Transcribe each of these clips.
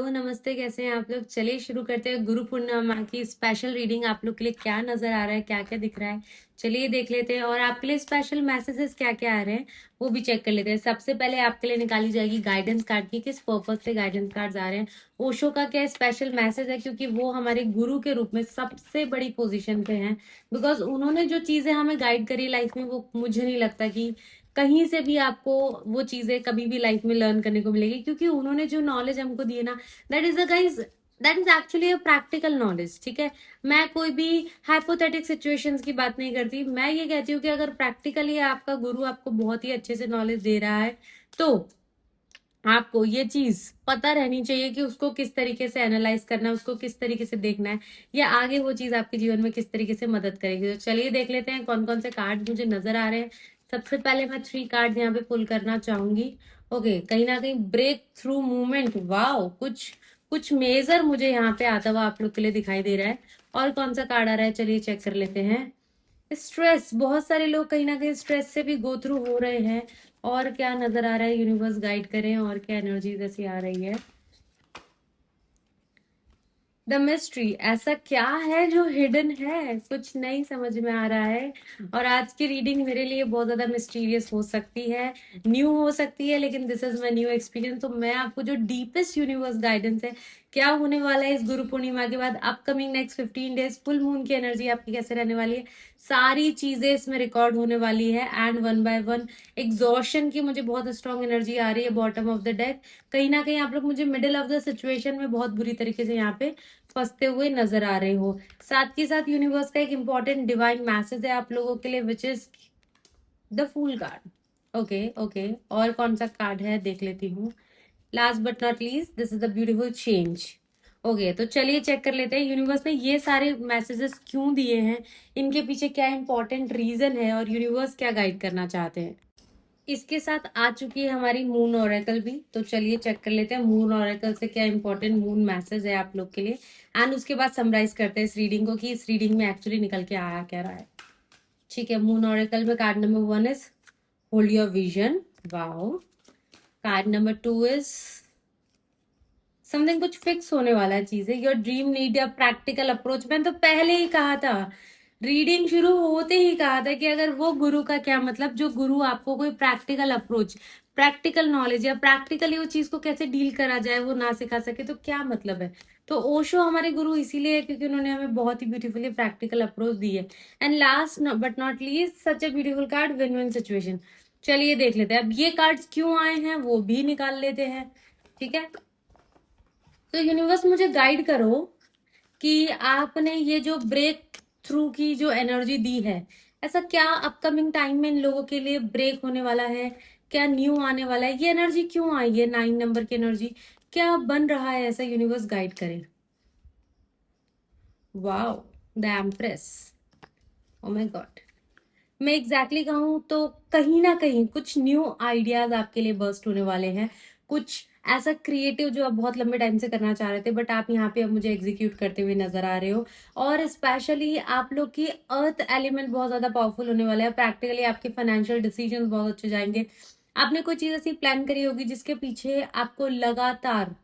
तो नमस्ते, कैसे हैं आप लोग। चलिए शुरू करते हैं। गुरु पूर्णिमा की स्पेशल रीडिंग आप लोग के लिए क्या नजर आ रहा है, क्या क्या दिख रहा है, चलिए देख लेते हैं। और आपके लिए स्पेशल मैसेजेस क्या क्या आ रहे हैं वो भी चेक कर लेते हैं। सबसे पहले आपके लिए निकाली जाएगी गाइडेंस कार्ड की, किस पर्पज से गाइडेंस कार्ड आ रहे हैं, ओशो का क्या स्पेशल मैसेज है, क्योंकि वो हमारे गुरु के रूप में सबसे बड़ी पोजीशन पे हैं। बिकॉज उन्होंने जो चीजें हमें गाइड करी लाइफ में, वो मुझे नहीं लगता कि कहीं से भी आपको वो चीजें कभी भी लाइफ में लर्न करने को मिलेगी, क्योंकि उन्होंने जो नॉलेज हमको दी है ना, that is a guys, that is actually a practical knowledge. ठीक है, मैं कोई भी हाइपोथेटिक सिचुएशंस की बात नहीं करती। मैं ये कहती हूँ कि अगर प्रैक्टिकली आपका गुरु आपको बहुत ही अच्छे से नॉलेज दे रहा है, तो आपको ये चीज पता रहनी चाहिए कि उसको किस तरीके से एनालाइज करना है, उसको किस तरीके से देखना है, या आगे वो चीज आपके जीवन में किस तरीके से मदद करेगी। तो चलिए देख लेते हैं कौन कौन से कार्ड मुझे नजर आ रहे हैं। सबसे पहले मैं 3 कार्ड यहाँ पे पुल करना चाहूंगी। ओके, कहीं ना कहीं ब्रेक थ्रू मूवमेंट, वाओ, कुछ कुछ मेजर मुझे यहाँ पे आता हुआ आप लोग के लिए दिखाई दे रहा है। और कौन सा कार्ड आ रहा है, चलिए चेक कर लेते हैं। स्ट्रेस, बहुत सारे लोग कहीं ना कहीं स्ट्रेस से भी गो थ्रू हो रहे हैं। और क्या नजर आ रहा है, यूनिवर्स गाइड करें, और क्या एनर्जी ऐसी आ रही है। द मिस्ट्री, ऐसा क्या है जो हिडन है, कुछ नहीं समझ में आ रहा है। और आज की रीडिंग मेरे लिए बहुत ज्यादा मिस्टीरियस हो सकती है, न्यू हो सकती है, लेकिन this is my new experience. तो मैं आपको जो डीपेस्ट यूनिवर्स गाइडेंस है, क्या होने वाला है इस गुरु पूर्णिमा के बाद, upcoming next 15 days, full moon की एनर्जी आपकी कैसे रहने वाली है, सारी चीजें इसमें रिकॉर्ड होने वाली है। And one by one exhaustion की मुझे बहुत स्ट्रॉन्ग एनर्जी आ रही है बॉटम ऑफ द डेक। कहीं ना कहीं आप लोग मुझे मिडिल ऑफ द सिचुएशन में बहुत बुरी तरीके से यहाँ पे फंसते हुए नजर आ रहे हो। साथ के साथ यूनिवर्स का एक इंपॉर्टेंट डिवाइन मैसेज है आप लोगों के लिए, which is the fool card. Okay okay, और कौन सा कार्ड है देख लेती हूँ। Last but not least, this is the beautiful change. Okay, तो चलिए चेक कर लेते हैं यूनिवर्स ने ये सारे मैसेजेस क्यों दिए हैं, इनके पीछे क्या इंपॉर्टेंट रीजन है, और यूनिवर्स क्या गाइड करना चाहते हैं। इसके साथ आ चुकी है हमारी मून ऑरेकल भी, तो चलिए चेक कर लेते हैं मून ऑरेकल से क्या इंपॉर्टेंट मून मैसेज है आप लोग के लिए। एंड उसके बाद समराइज करते हैं इस रीडिंग को कि इस रीडिंग में एक्चुअली निकल के आया क्या रहा है। ठीक है, मून ऑरेकल में card number 1 is hold your vision, wow. Card number 2 is something, कुछ फिक्स होने वाला है चीजें, योर ड्रीम नीड या प्रैक्टिकल अप्रोच। मैंने तो पहले ही कहा था, रीडिंग शुरू होते ही कहा था कि अगर वो गुरु का क्या मतलब, जो गुरु आपको कोई प्रैक्टिकल अप्रोच, प्रैक्टिकल नॉलेज या प्रैक्टिकली वो चीज को कैसे डील करा जाए वो ना सिखा सके, तो क्या मतलब है। तो ओशो हमारे गुरु इसीलिए है क्योंकि उन्होंने हमें बहुत ही ब्यूटीफुली प्रैक्टिकल अप्रोच दी है। And last but not least, such a beautiful card, win win situation. चलिए देख लेते हैं अब ये कार्ड्स क्यों आए हैं, वो भी निकाल लेते हैं। ठीक है, तो यूनिवर्स मुझे गाइड करो कि आपने ये जो ब्रेक थ्रू की जो एनर्जी दी है, ऐसा क्या अपकमिंग टाइम में इन लोगों के लिए ब्रेक होने वाला है, क्या न्यू आने वाला है, ये एनर्जी क्यों आई है, 9 नंबर की एनर्जी क्या बन रहा है, ऐसा यूनिवर्स गाइड करे। Wow, the empress, oh my God. मैं एग्जैक्टली कहूँ तो कहीं ना कहीं कुछ न्यू आइडियाज आपके लिए बर्स्ट होने वाले हैं, कुछ ऐसा क्रिएटिव जो आप बहुत लंबे टाइम से करना चाह रहे थे, बट आप यहाँ पे अब मुझे एग्जीक्यूट करते हुए नजर आ रहे हो। और स्पेशली आप लोग की अर्थ एलिमेंट बहुत ज्यादा पावरफुल होने वाला है। प्रैक्टिकली आपके फाइनेंशियल डिसीजन बहुत अच्छे जाएंगे। आपने कोई चीज ऐसी प्लान करी होगी जिसके पीछे आपको लगातार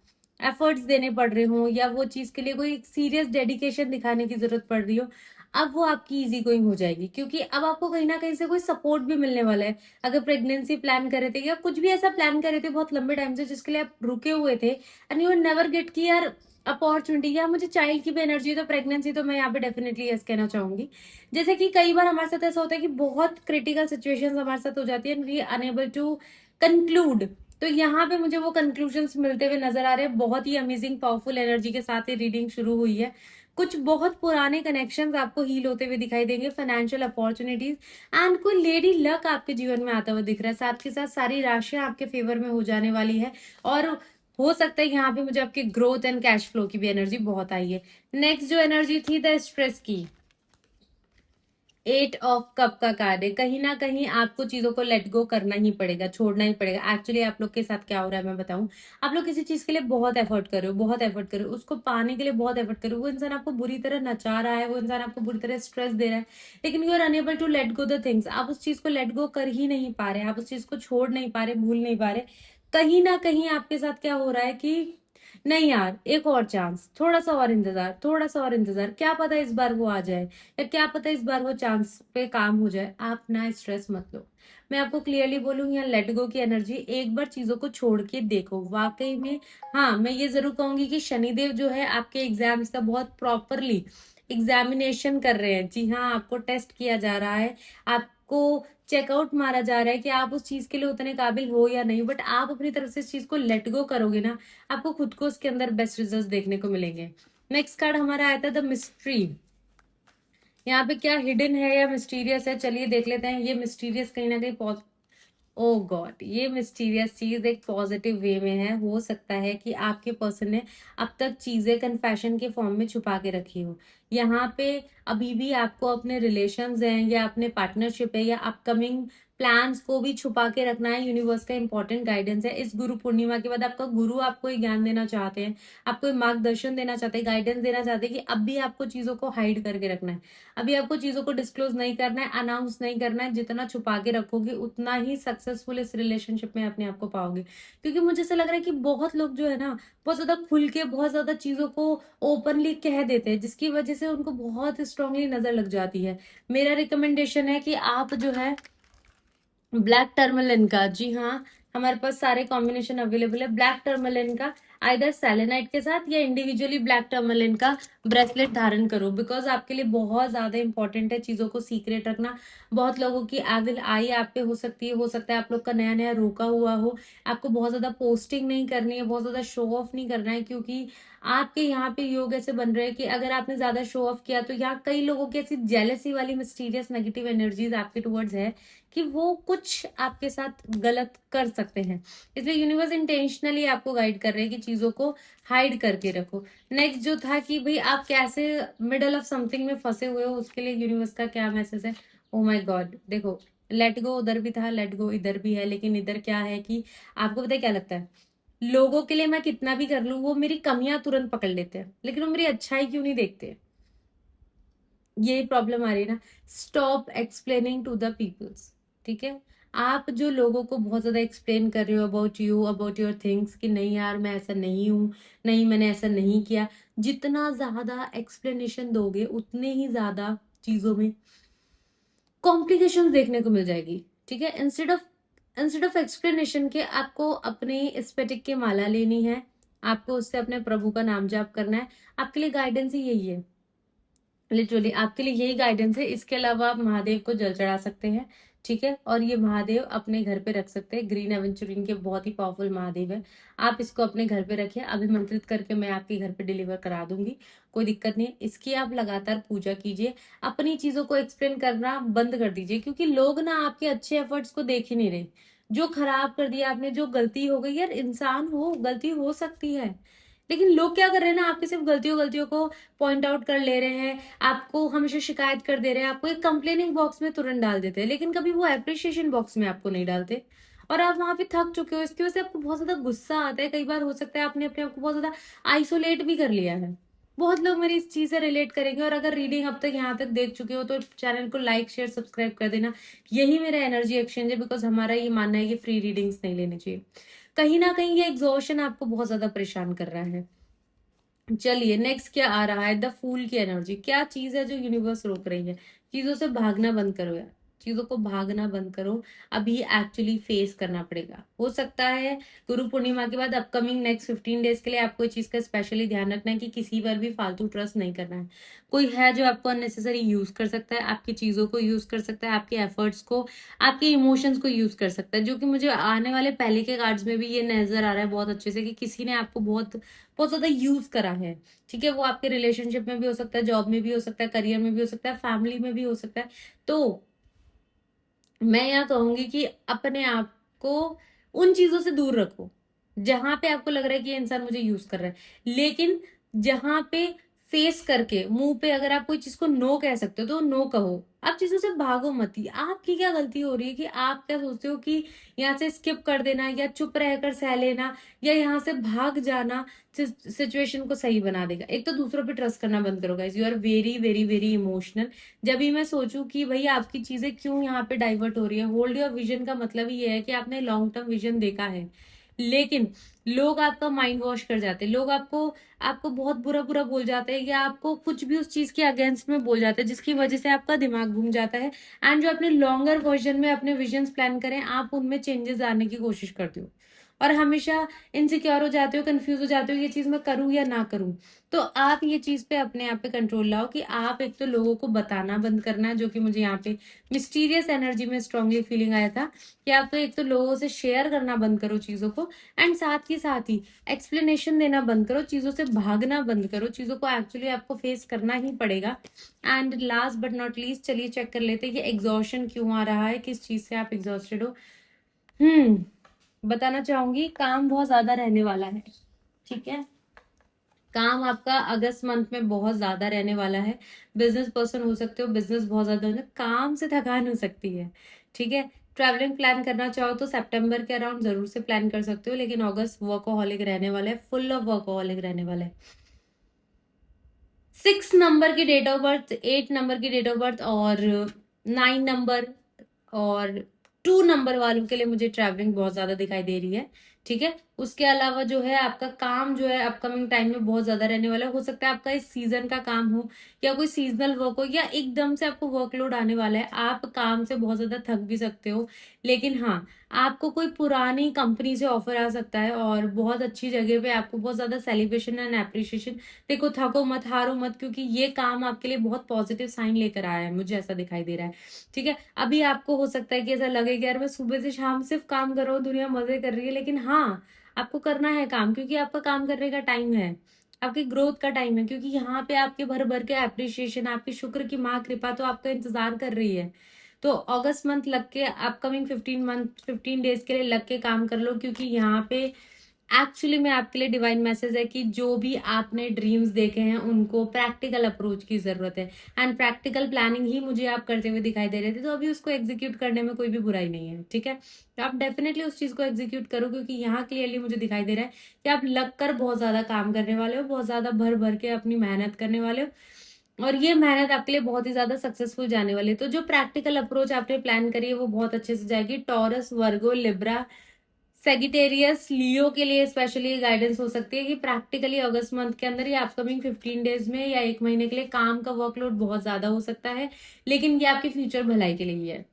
एफर्ट्स देने पड़ रहे हो, या वो चीज के लिए कोई सीरियस डेडिकेशन दिखाने की जरूरत पड़ रही हो, अब वो आपकी इजी गोइंग हो जाएगी, क्योंकि अब आपको कहीं ना कहीं से कोई सपोर्ट भी मिलने वाला है। अगर प्रेगनेंसी प्लान कर रहे थे या कुछ भी ऐसा प्लान कर रहे थे बहुत लंबे टाइम से जिसके लिए आप रुके हुए थे, एंड यू नेवर गेट की यार अपॉर्चुनिटी, या मुझे चाइल्ड की भी एनर्जी है, तो प्रेगनेंसी तो मैं यहाँ पे डेफिनेटली यस कहना चाहूंगी। जैसे कि कई बार हमारे साथ ऐसा होता है कि बहुत क्रिटिकल सिचुएशन हमारे साथ हो जाती है and we unable to conclude. तो यहाँ पे मुझे वो कंक्लूजन्स मिलते हुए नजर आ रहे हैं। बहुत ही अमेजिंग पावरफुल एनर्जी के साथ ये रीडिंग शुरू हुई है। कुछ बहुत पुराने कनेक्शंस आपको हील होते हुए दिखाई देंगे, फाइनेंशियल अपॉर्चुनिटीज, एंड कोई लेडी लक आपके जीवन में आता हुआ दिख रहा है। साथ के साथ सारी राशियां आपके फेवर में हो जाने वाली है। और हो सकता है यहाँ पे मुझे आपके ग्रोथ एंड कैश फ्लो की भी एनर्जी बहुत आई है। नेक्स्ट जो एनर्जी थी द स्ट्रेस की, 8 ऑफ कप का कार्ड है। कहीं ना कहीं आपको चीजों को लेट गो करना ही पड़ेगा, छोड़ना ही पड़ेगा। एक्चुअली आप लोग के साथ क्या हो रहा है मैं बताऊं, आप लोग किसी चीज के लिए बहुत एफर्ट कर रहे हो, बहुत एफर्ट कर रहे हो, उसको पाने के लिए बहुत एफर्ट कर रहे हो, वो इंसान आपको बुरी तरह नचा रहा है, वो इंसान आपको बुरी तरह स्ट्रेस दे रहा है, लेकिन you are unable to let go the things. आप उस चीज को लेट गो कर ही नहीं पा रहे, आप उस चीज को छोड़ नहीं पा रहे, भूल नहीं पा रहे। कहीं ना कहीं आपके साथ क्या हो रहा है कि नहीं यार, एक और चांस, थोड़ा सा और इंतजार, थोड़ा सा और इंतजार, क्या पता इस बार वो आ जाए, या क्या पता इस बार वो चांस पे काम हो जाए। आप ना स्ट्रेस मत लो। मैं आपको क्लियरली बोलूँ, यहाँ लेट गो की एनर्जी, एक बार चीजों को छोड़ के देखो वाकई में। हाँ, मैं ये जरूर कहूंगी कि शनिदेव जो है आपके एग्जाम्स का बहुत प्रॉपरली एग्जामिनेशन कर रहे हैं। जी हाँ, आपको टेस्ट किया जा रहा है, आपको चेकआउट मारा जा रहा है कि आप उस चीज के लिए उतने काबिल हो या नहीं। बट आप अपनी तरफ से इस चीज को लेट गो करोगे ना, आपको खुद को उसके अंदर बेस्ट रिजल्ट्स देखने को मिलेंगे। नेक्स्ट कार्ड हमारा आया था द मिस्ट्री। यहाँ पे क्या हिडन है या मिस्टीरियस है, चलिए देख लेते हैं। ये मिस्टीरियस कहीं ना कहीं, ओ गॉड, ये मिस्टीरियस चीज एक पॉजिटिव वे में है। हो सकता है कि आपके पर्सन ने अब तक चीजें कन्फेशन के फॉर्म में छुपा के रखी हो। यहाँ पे अभी भी आपको अपने रिलेशंस हैं या अपने पार्टनरशिप है या अपकमिंग प्लान्स को भी छुपा के रखना है। यूनिवर्स का इंपॉर्टेंट गाइडेंस है। इस गुरु पूर्णिमा के बाद आपका गुरु आपको एक ज्ञान देना चाहते हैं, आपको एक मार्गदर्शन देना चाहते हैं, गाइडेंस देना चाहते हैं कि अब भी आपको चीजों को हाइड करके रखना है। अभी आपको चीजों को डिस्क्लोज नहीं करना है, अनाउंस नहीं करना है। जितना छुपा के रखोगे उतना ही सक्सेसफुल इस रिलेशनशिप में अपने आप को पाओगे। क्योंकि मुझे ऐसा लग रहा है कि बहुत लोग जो है ना, बहुत ज्यादा खुल के बहुत ज्यादा चीजों को ओपनली कह देते हैं, जिसकी वजह से उनको बहुत स्ट्रांगली नजर लग जाती है। मेरा रिकमेंडेशन है कि आप जो है ब्लैक टर्मलिन का, जी हाँ, हमारे पास सारे कॉम्बिनेशन अवेलेबल है। ब्लैक टर्मलिन का आइदर सेलेनाइट के साथ या इंडिविजुअली ब्लैक टर्मलिन का ब्रेसलेट धारण करो, बिकॉज आपके लिए बहुत ज्यादा इंपॉर्टेंट है चीजों को सीक्रेट रखना। बहुत लोगों की एविल आई आप पे हो सकती है, हो सकता है आप लोग का नया नया रोका हुआ हो। आपको बहुत ज्यादा पोस्टिंग नहीं करनी है, बहुत ज्यादा शो ऑफ नहीं करना है, क्योंकि आपके यहाँ पे योग ऐसे बन रहे हैं कि अगर आपने ज्यादा शो ऑफ किया तो यहाँ कई लोगों की ऐसी जेलसी वाली मिस्टीरियस नेगेटिव एनर्जीज आपके टुवर्ड्स है कि वो कुछ आपके साथ गलत कर सकते हैं। इसलिए यूनिवर्स इंटेंशनली आपको गाइड कर रहे हैं कि चीजों को हाइड करके रखो। नेक्स्ट जो था कि भाई आप कैसे मिडल ऑफ समथिंग में फंसे हुए हो, उसके लिए यूनिवर्स का क्या मैसेज है। ओ माय गॉड, देखो, लेट गो उधर भी था, लेट गो इधर भी है, लेकिन इधर क्या है कि आपको पता है क्या लगता है, लोगों के लिए मैं कितना भी कर लूं वो मेरी कमियां तुरंत पकड़ लेते हैं, लेकिन वो मेरी अच्छाई क्यों नहीं देखते। यही प्रॉब्लम आ रही है ना। Stop explaining to the peoples, ठीक है। आप जो लोगों को बहुत ज्यादा एक्सप्लेन कर रहे हो about you, about your things, कि नहीं यार मैं ऐसा नहीं हूं, नहीं मैंने ऐसा नहीं किया, जितना ज्यादा एक्सप्लेनेशन दोगे उतने ही ज्यादा चीजों में कॉम्प्लिकेशन देखने को मिल जाएगी, ठीक है। इंस्टेड ऑफ एक्सप्लेनेशन के आपको अपनी स्फटिक की माला लेनी है, आपको उससे अपने प्रभु का नाम जाप करना है। आपके लिए गाइडेंस ही यही है, लिटरली आपके लिए यही गाइडेंस है। इसके अलावा आप महादेव को जल चढ़ा सकते हैं, ठीक है। और ये महादेव अपने घर पे रख सकते हैं, ग्रीन एवेंचुरिन के बहुत ही पावरफुल महादेव है। आप इसको अपने घर पे रखिए, अभिमंत्रित करके मैं आपके घर पे डिलीवर करा दूंगी, कोई दिक्कत नहीं है। इसकी आप लगातार पूजा कीजिए, अपनी चीजों को एक्सप्लेन करना बंद कर दीजिए, क्योंकि लोग ना आपके अच्छे एफर्ट्स को देख ही नहीं रहे। जो खराब कर दिया आपने, जो गलती हो गई, यार इंसान हो, गलती हो सकती है, लेकिन लोग क्या कर रहे हैं ना, आपकी सिर्फ गलतियों गलतियों को पॉइंट आउट कर ले रहे हैं, आपको हमेशा शिकायत कर दे रहे हैं, आपको एक कंप्लेनिंग बॉक्स में तुरंत डाल देते हैं, लेकिन कभी वो अप्रिशिएशन बॉक्स में आपको नहीं डालते। और आप वहां पे थक चुके हो, इसकी वजह से आपको बहुत ज्यादा गुस्सा आता है। कई बार हो सकता है आपने अपने आप को बहुत ज्यादा आइसोलेट भी कर लिया है। बहुत लोग मेरी इस चीज से रिलेट करेंगे। और अगर रीडिंग अब तक यहाँ तक देख चुके हो तो चैनल को लाइक शेयर सब्सक्राइब कर देना। यही मेरा एनर्जी एक्सचेंज है, बिकॉज हमारा ये मानना है कि फ्री रीडिंग्स नहीं लेनी चाहिए। कहीं ना कहीं ये एग्जॉशन आपको बहुत ज्यादा परेशान कर रहा है। चलिए नेक्स्ट क्या आ रहा है, द फूल की एनर्जी। क्या चीज है जो यूनिवर्स रोक रही है। चीजों से भागना बंद करो यार, चीजों को भागना बंद करो। अभी एक्चुअली फेस करना पड़ेगा। हो सकता है गुरु पूर्णिमा के बाद अपकमिंग नेक्स्ट 15 डेज के लिए आपको इस चीज का स्पेशली ध्यान रखना है कि किसी पर भी फालतू ट्रस्ट नहीं करना है। कोई है जो आपको अननेसेसरी यूज कर सकता है, आपकी चीजों को यूज कर सकता है, आपके एफर्ट्स को, आपके इमोशंस को यूज कर सकता है। जो कि मुझे आने वाले पहले के कार्ड्स में भी ये नजर आ रहा है बहुत अच्छे से, कि किसी ने आपको बहुत बहुत ज्यादा यूज करा है, ठीक है। वो आपके रिलेशनशिप में भी हो सकता है, जॉब में भी हो सकता है, करियर में भी हो सकता है, फैमिली में भी हो सकता है। तो मैं यह कहूंगी कि अपने आप को उन चीजों से दूर रखो जहां पे आपको लग रहा है कि ये इंसान मुझे यूज कर रहा है। लेकिन जहां पे फेस करके मुंह पे अगर आप कोई चीज को नो कह सकते हो तो नो कहो। आप चीजों से भागो मत ही। आपकी क्या गलती हो रही है कि आप क्या सोचते हो कि यहाँ से स्किप कर देना या चुप रहकर सह लेना या यहाँ से भाग जाना सिचुएशन को सही बना देगा। एक तो दूसरों पे ट्रस्ट करना बंद करो guys, you are very very very emotional. जब भी मैं सोचूं कि भाई आपकी चीजें क्यों यहाँ पे डाइवर्ट हो रही है, होल्ड योर विजन का मतलब ही ये है कि आपने लॉन्ग टर्म विजन देखा है लेकिन लोग आपका माइंड वॉश कर जाते हैं, लोग आपको आपको बहुत बुरा बुरा बोल जाते हैं या आपको कुछ भी उस चीज के अगेंस्ट में बोल जाते हैं, जिसकी वजह से आपका दिमाग घूम जाता है। एंड जो अपने लॉन्गर वर्जन में अपने विजन्स प्लान करें, आप उनमें चेंजेस लाने की कोशिश करते हो और हमेशा इनसिक्योर हो जाते हो, कंफ्यूज हो जाते हो, ये चीज मैं करूं या ना करूं। तो आप ये चीज पे अपने आप पे कंट्रोल लाओ कि आप एक तो लोगों को बताना बंद करना, जो कि मुझे यहाँ पे मिस्टीरियस एनर्जी में स्ट्रांगली फीलिंग आया था कि आप तो एक तो लोगों से शेयर करना बंद करो चीजों को, एंड साथ ही एक्सप्लेनेशन देना बंद करो, चीजों से भागना बंद करो, चीजों को एक्चुअली आपको फेस करना ही पड़ेगा। And last but not least, चलिए चेक कर लेते हैं कि एग्जॉशन क्यों आ रहा है, किस चीज से आप एग्जॉस्टेड हो। बताना चाहूंगी, काम बहुत ज्यादा रहने वाला है, ठीक है। काम आपका अगस्त मंथ में बहुत ज्यादा रहने वाला है। बिजनेस पर्सन हो सकते हो, बिजनेस बहुत ज्यादा होना, काम से थकान हो सकती है, ठीक है। ट्रैवलिंग प्लान करना चाहो तो सितंबर के अराउंड जरूर से प्लान कर सकते हो, लेकिन अगस्त वर्कोहॉलिक रहने वाला है, फुल ऑफ वर्कोहॉलिक रहने वाला है। 6 नंबर की डेट ऑफ बर्थ, 8 नंबर की डेट ऑफ बर्थ और 9 नंबर और 2 नंबर वालों के लिए मुझे ट्रैवलिंग बहुत ज्यादा दिखाई दे रही है, ठीक है। उसके अलावा जो है आपका काम जो है अपकमिंग टाइम में बहुत ज्यादा रहने वाला है। हो सकता है आपका इस सीजन का काम हो या कोई सीजनल वर्क हो या एकदम से आपको वर्कलोड आने वाला है, आप काम से बहुत ज्यादा थक भी सकते हो। लेकिन हाँ, आपको कोई पुरानी कंपनी से ऑफर आ सकता है और बहुत अच्छी जगह पे आपको बहुत ज्यादा सेलिब्रेशन एंड एप्रिशिएशन। देखो, थको मत, हारो मत, क्योंकि ये काम आपके लिए बहुत पॉजिटिव साइन लेकर आया है, मुझे ऐसा दिखाई दे रहा है, ठीक है। अभी आपको हो सकता है कि ऐसा लगे कि यार मैं सुबह से शाम सिर्फ काम कर रहा हूँ, दुनिया मजे कर रही है, लेकिन हाँ, आपको करना है काम, क्योंकि आपका काम करने का टाइम है, आपकी ग्रोथ का टाइम है, क्योंकि यहाँ पे आपके भर भर के एप्रिशिएशन, आपकी शुक्र की माँ कृपा तो आपका इंतजार कर रही है। तो अगस्त मंथ लग के, अपकमिंग 15 डेज के लिए लग के काम कर लो, क्योंकि यहाँ पे एक्चुअली में आपके लिए डिवाइन मैसेज है कि जो भी आपने ड्रीम्स देखे हैं उनको प्रैक्टिकल अप्रोच की जरूरत है, एंड प्रैक्टिकल प्लानिंग ही मुझे आप करते हुए दिखाई दे रहे थे, तो अभी उसको एग्जीक्यूट करने में कोई भी बुराई नहीं है, ठीक है। तो आप डेफिनेटली उस चीज को एग्जीक्यूट करो, क्योंकि यहाँ क्लियरली मुझे दिखाई दे रहा है कि आप लग कर बहुत ज्यादा काम करने वाले हो, बहुत ज्यादा भर भर के अपनी मेहनत करने वाले हो, और ये मेहनत आपके लिए बहुत ही ज्यादा सक्सेसफुल जाने वाली है। तो जो प्रैक्टिकल अप्रोच आपने प्लान करी है वो बहुत अच्छे से जाएगी। टॉरस, वर्गो, लिब्रा, सेगिटेरियस, लियो के लिए स्पेशली गाइडेंस हो सकती है कि प्रैक्टिकली अगस्त मंथ के अंदर या अपकमिंग 15 डेज में या एक महीने के लिए काम का वर्कलोड बहुत ज्यादा हो सकता है, लेकिन ये आपकी फ्यूचर भलाई के लिए है,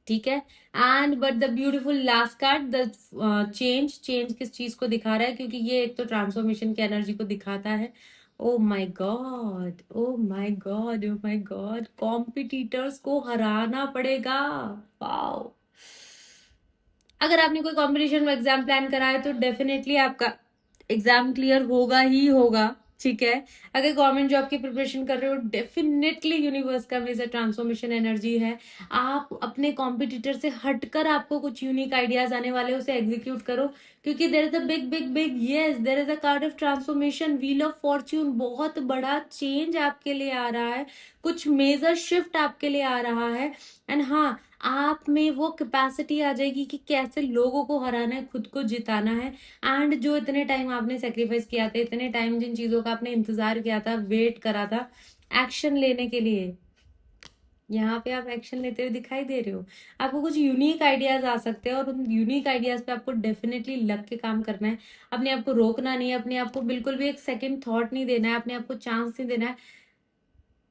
ठीक है। And but the beautiful last card, the change किस चीज को दिखा रहा है, क्योंकि ये एक तो ट्रांसफॉर्मेशन की एनर्जी को दिखाता है। Oh my God, oh my God, oh my God, competitors को हराना पड़ेगा। वाओ, अगर आपने कोई कॉम्पिटिशन में एग्जाम प्लान करा है तो डेफिनेटली आपका एग्जाम क्लियर होगा ही होगा, ठीक है। अगर गवर्नमेंट जॉब की प्रिपरेशन कर रहे हो, डेफिनेटली यूनिवर्स का मेजर ट्रांसफॉर्मेशन एनर्जी है। आप अपने कॉम्पिटिटर से हटकर आपको कुछ यूनिक आइडियाज आने वाले, उसे एग्जीक्यूट करो, क्योंकि there is a big big big yes, there is a card of transformation, wheel of Fortune, बहुत बड़ा चेंज आपके लिए आ रहा है, कुछ मेजर शिफ्ट आपके लिए आ रहा है। एंड हाँ, आप में वो कैपेसिटी आ जाएगी कि कैसे लोगों को हराना है, खुद को जिताना है। एंड जो इतने टाइम आपने सेक्रीफाइस किया था, इतने टाइम जिन चीजों का आपने इंतजार किया था, वेट करा था एक्शन लेने के लिए, यहाँ पे आप एक्शन लेते हुए दिखाई दे रहे हो। आपको कुछ यूनिक आइडियाज आ सकते हैं और उन यूनिक आइडियाज पे आपको डेफिनेटली लग के काम करना है। अपने आप को रोकना नहीं है, अपने आप को बिल्कुल भी एक सेकंड थॉट नहीं देना है, अपने आप को चांस नहीं देना है।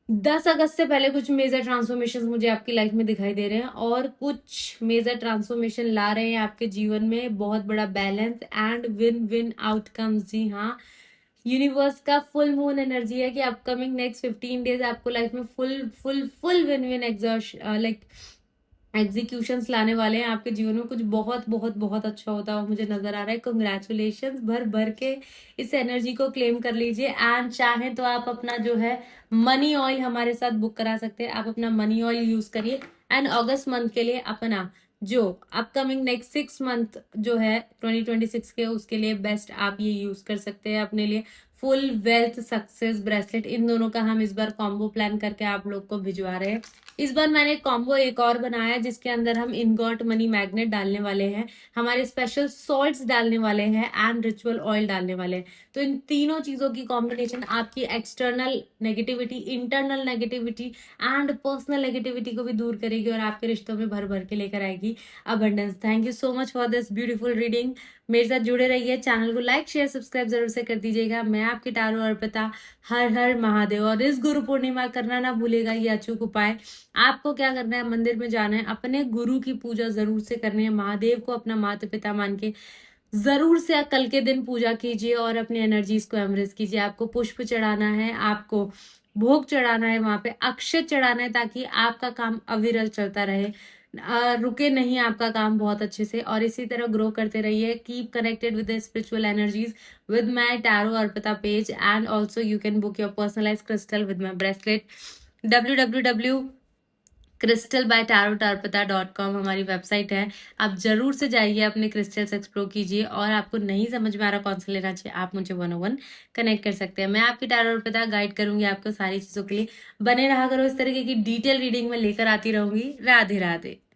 10 अगस्त से पहले कुछ मेजर ट्रांसफॉर्मेशन मुझे आपकी लाइफ में दिखाई दे रहे हैं, और कुछ मेजर ट्रांसफॉर्मेशन ला रहे हैं आपके जीवन में, बहुत बड़ा balance and win win outcomes. जी हाँ, यूनिवर्स का फुल मून एनर्जी है कि अपकमिंग नेक्स्ट 15 डेज आपको लाइफ में full full full win win exhaust like executions लाने वाले हैं आपके जीवन में। कुछ बहुत बहुत बहुत अच्छा होता है मुझे नजर आ रहा है। कंग्रेचुलेशन, भर भर के इस एनर्जी को क्लेम कर लीजिए। एंड चाहे तो आप अपना जो है मनी ऑयल हमारे साथ बुक करा सकते हैं, आप अपना मनी ऑयल यूज करिए। एंड अगस्त मंथ के लिए अपना जो अपकमिंग नेक्स्ट 6 मंथ जो है 2026 के, उसके लिए बेस्ट आप ये यूज कर सकते हैं अपने लिए। फुल वेल्थ सक्सेस ब्रेसलेट, इन दोनों का हम इस बार कॉम्बो प्लान करके आप लोग को भिजवा रहे हैं। इस बार मैंने कॉम्बो एक और बनाया जिसके अंदर हम इनगॉट मनी मैग्नेट डालने वाले हैं, हमारे स्पेशल सॉल्ट्स डालने वाले हैं एंड रिचुअल ऑयल डालने वाले हैं। तो इन तीनों चीजों की कॉम्बिनेशन आपकी external negativity, internal negativity and personal negativity को भी दूर करेगी और आपके रिश्तों में भर भर के लेकर आएगी abundance. Thank you so much for this beautiful reading. मेरे साथ जुड़े रहिए, चैनल को लाइक शेयर सब्सक्राइब जरूर से कर दीजिएगा। मैं आपकी टारो अर्पिता, हर हर महादेव। और इस गुरु पूर्णिमा करना ना भूलेगा ये अचूक उपाय। आपको क्या करना है, मंदिर में जाना है, अपने गुरु की पूजा जरूर से करनी है, महादेव को अपना माता पिता मान के जरूर से कल के दिन पूजा कीजिए और अपनी एनर्जीज को एमरेज कीजिए। आपको पुष्प चढ़ाना है, आपको भोग चढ़ाना है, वहां पे अक्षत चढ़ाना है, ताकि आपका काम अविरल चलता रहे, रुके नहीं आपका काम बहुत अच्छे से। और इसी तरह ग्रो करते रहिए। Keep connected with the spiritual energies with my tarot arpita page, and also you can book your personalized crystal with my bracelet। www.crystalbytarotarpita.com हमारी वेबसाइट है। आप जरूर से जाइए, अपने क्रिस्टल्स एक्सप्लोर कीजिए। और आपको नहीं समझ में आ रहा कौन सा लेना चाहिए, आप मुझे 101 कनेक्ट कर सकते हैं। मैं आपकी टारो अर्पिता गाइड करूंगी आपको सारी चीजों के लिए। बने रहा करो, इस तरीके की डिटेल रीडिंग में लेकर आती रहूंगी। राधे राधे।